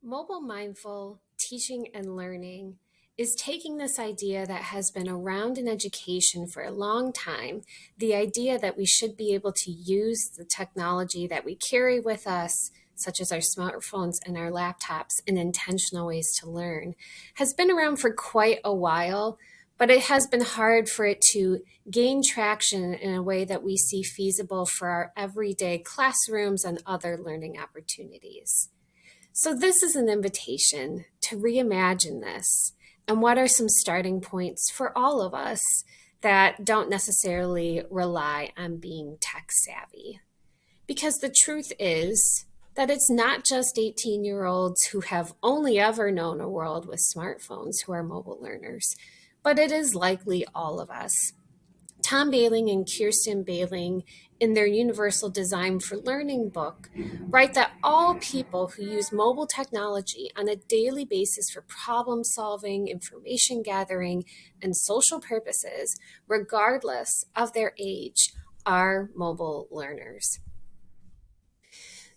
Mobile mindful teaching and learning is taking this idea that has been around in education for a long time, the idea that we should be able to use the technology that we carry with us, such as our smartphones and our laptops, in intentional ways to learn, has been around for quite a while, but it has been hard for it to gain traction in a way that we see feasible for our everyday classrooms and other learning opportunities. So, this is an invitation to reimagine this. And what are some starting points for all of us that don't necessarily rely on being tech savvy? Because the truth is that it's not just 18-year-olds who have only ever known a world with smartphones who are mobile learners, but it is likely all of us. Tom Baling and Kirsten Baling, in their Universal Design for Learning book, write that all people who use mobile technology on a daily basis for problem solving, information gathering, and social purposes, regardless of their age, are mobile learners.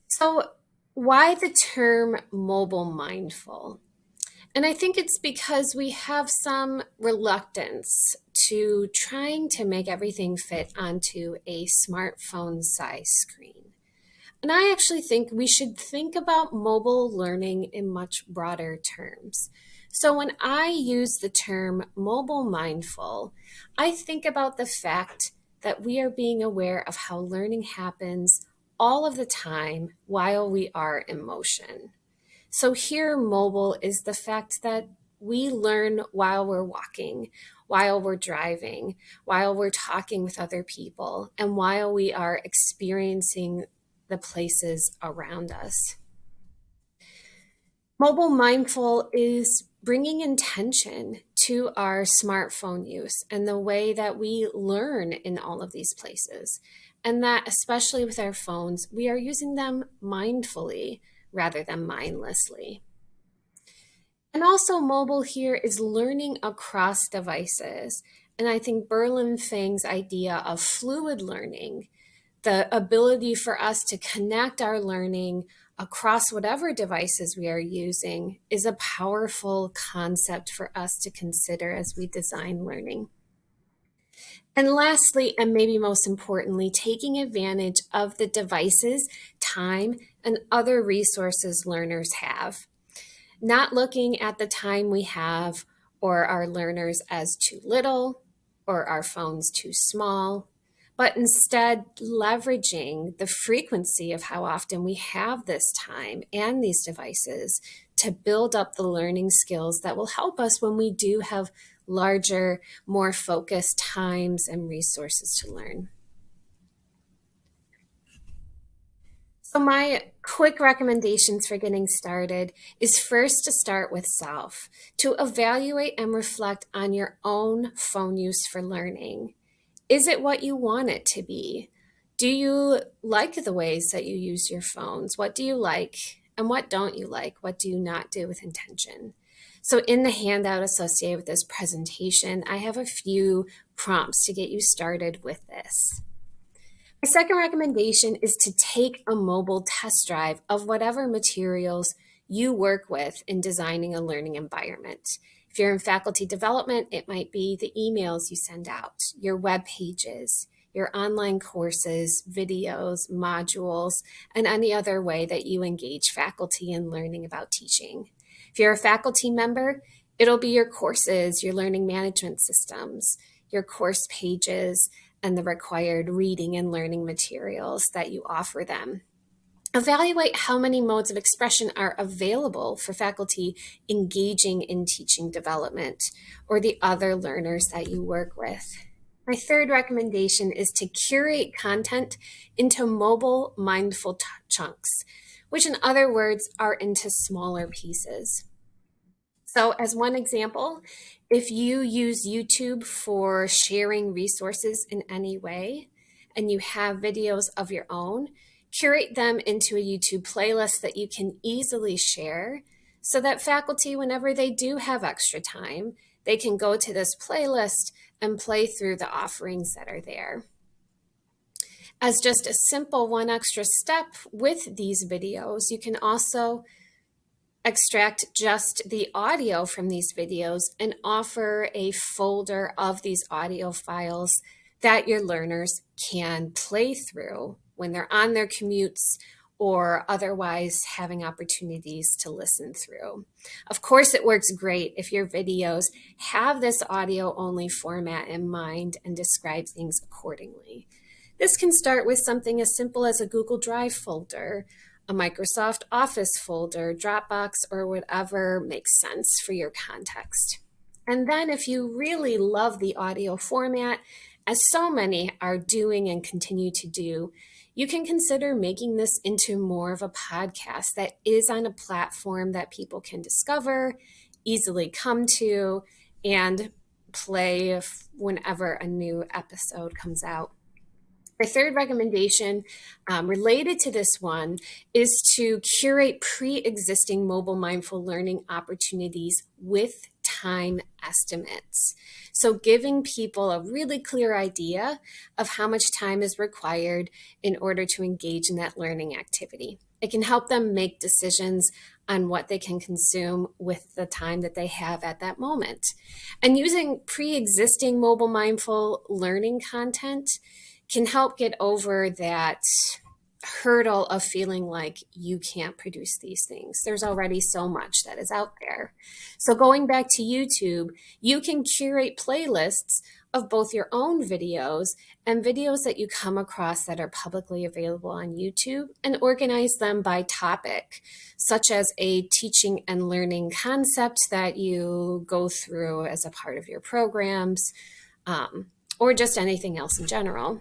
So, why the term mobile mindful? And I think it's because we have some reluctance to trying to make everything fit onto a smartphone size screen. And I actually think we should think about mobile learning in much broader terms. So when I use the term mobile mindful, I think about the fact that we are being aware of how learning happens all of the time while we are in motion. So here, mobile is the fact that we learn while we're walking, while we're driving, while we're talking with other people, and while we are experiencing the places around us. Mobile mindful is bringing intention to our smartphone use and the way that we learn in all of these places. And that, especially with our phones, we are using them mindfully rather than mindlessly. And also, mobile here is learning across devices. And I think Berlin Fang's idea of fluid learning, the ability for us to connect our learning across whatever devices we are using, is a powerful concept for us to consider as we design learning. And lastly, and maybe most importantly, taking advantage of the devices, time, and other resources learners have. Not looking at the time we have or our learners as too little or our phones too small, but instead leveraging the frequency of how often we have this time and these devices to build up the learning skills that will help us when we do have larger, more focused times and resources to learn. So my quick recommendations for getting started is first to start with self, to evaluate and reflect on your own phone use for learning. Is it what you want it to be? Do you like the ways that you use your phones? What do you like and what don't you like? What do you not do with intention? So in the handout associated with this presentation, I have a few prompts to get you started with this. My second recommendation is to take a mobile test drive of whatever materials you work with in designing a learning environment. If you're in faculty development, it might be the emails you send out, your web pages, your online courses, videos, modules, and any other way that you engage faculty in learning about teaching. If you're a faculty member, it'll be your courses, your learning management systems, your course pages, and the required reading and learning materials that you offer them. Evaluate how many modes of expression are available for faculty engaging in teaching development or the other learners that you work with. My third recommendation is to curate content into mobile mindful chunks, which in other words are into smaller pieces. So as one example, if you use YouTube for sharing resources in any way, and you have videos of your own, curate them into a YouTube playlist that you can easily share so that faculty, whenever they do have extra time, they can go to this playlist and play through the offerings that are there. As just a simple one extra step with these videos, you can also extract just the audio from these videos and offer a folder of these audio files that your learners can play through when they're on their commutes or otherwise having opportunities to listen through. Of course, it works great if your videos have this audio only format in mind and describe things accordingly. This can start with something as simple as a Google Drive folder, a Microsoft Office folder, Dropbox, or whatever makes sense for your context. And then if you really love the audio format, as so many are doing and continue to do, you can consider making this into more of a podcast that is on a platform that people can discover, easily come to, and play whenever a new episode comes out. My third recommendation related to this one is to curate pre-existing mobile mindful learning opportunities with time estimates. So giving people a really clear idea of how much time is required in order to engage in that learning activity. It can help them make decisions on what they can consume with the time that they have at that moment. And using pre-existing mobile mindful learning content can help get over that hurdle of feeling like you can't produce these things. There's already so much that is out there. So going back to YouTube, you can curate playlists of both your own videos and videos that you come across that are publicly available on YouTube and organize them by topic, such as a teaching and learning concept that you go through as a part of your programs, or just anything else in general.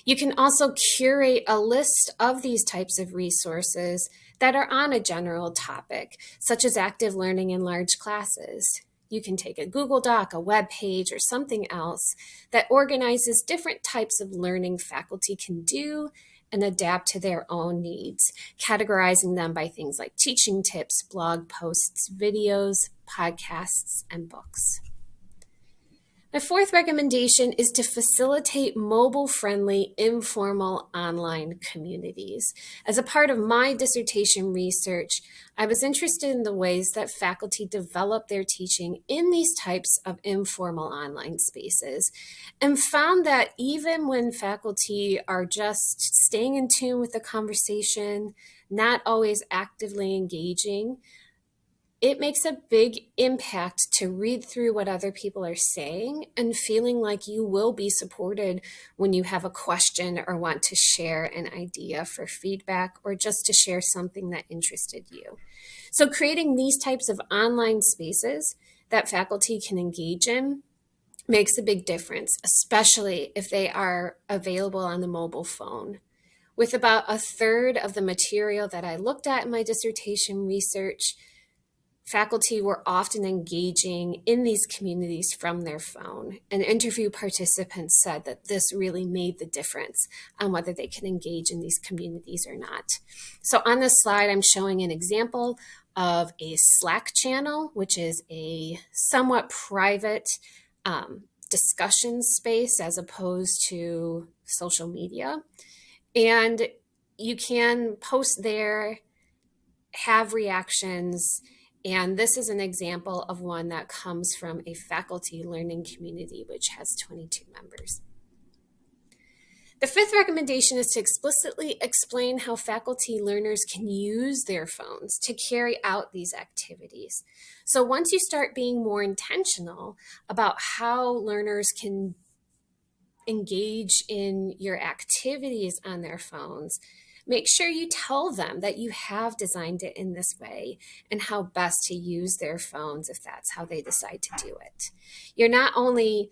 You can also curate a list of these types of resources that are on a general topic, such as active learning in large classes. You can take a Google Doc, a web page, or something else that organizes different types of learning faculty can do and adapt to their own needs, categorizing them by things like teaching tips, blog posts, videos, podcasts, and books. My fourth recommendation is to facilitate mobile-friendly, informal online communities. As a part of my dissertation research, I was interested in the ways that faculty develop their teaching in these types of informal online spaces, and found that even when faculty are just staying in tune with the conversation, not always actively engaging, it makes a big impact to read through what other people are saying and feeling like you will be supported when you have a question or want to share an idea for feedback or just to share something that interested you. So creating these types of online spaces that faculty can engage in makes a big difference, especially if they are available on the mobile phone. With about a third of the material that I looked at in my dissertation research, faculty were often engaging in these communities from their phone, and interview participants said that this really made the difference on whether they can engage in these communities or not. So on this slide, I'm showing an example of a Slack channel, which is a somewhat private discussion space as opposed to social media. And you can post there, have reactions, and this is an example of one that comes from a faculty learning community, which has 22 members. The fifth recommendation is to explicitly explain how faculty learners can use their phones to carry out these activities. So once you start being more intentional about how learners can engage in your activities on their phones, make sure you tell them that you have designed it in this way and how best to use their phones if that's how they decide to do it. You're not only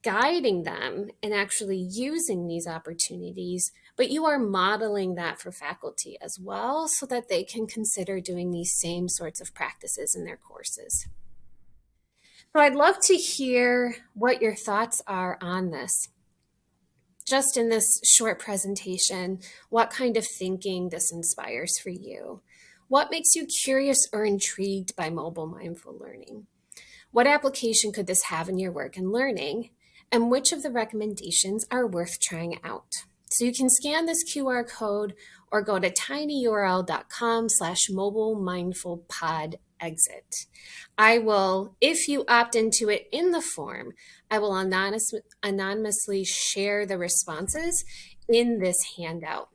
guiding them in actually using these opportunities, but you are modeling that for faculty as well so that they can consider doing these same sorts of practices in their courses. So I'd love to hear what your thoughts are on this. Just in this short presentation, what kind of thinking this inspires for you? What makes you curious or intrigued by mobile mindful learning? What application could this have in your work and learning? And which of the recommendations are worth trying out? So you can scan this QR code or go to tinyurl.com/mobile mindful pod exit. I will, if you opt into it in the form, I will anonymously share the responses in this handout.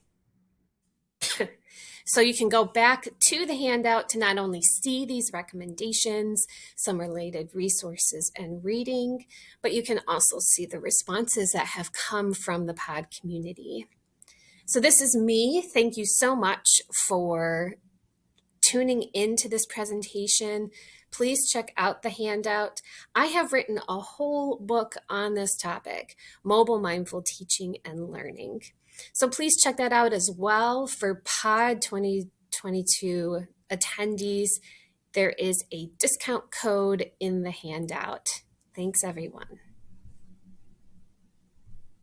So you can go back to the handout to not only see these recommendations, some related resources and reading, but you can also see the responses that have come from the pod community. So this is me. Thank you so much for tuning into this presentation. Please check out the handout. I have written a whole book on this topic, mobile mindful teaching and learning. So please check that out as well. For POD 2022 attendees, there is a discount code in the handout. Thanks, everyone.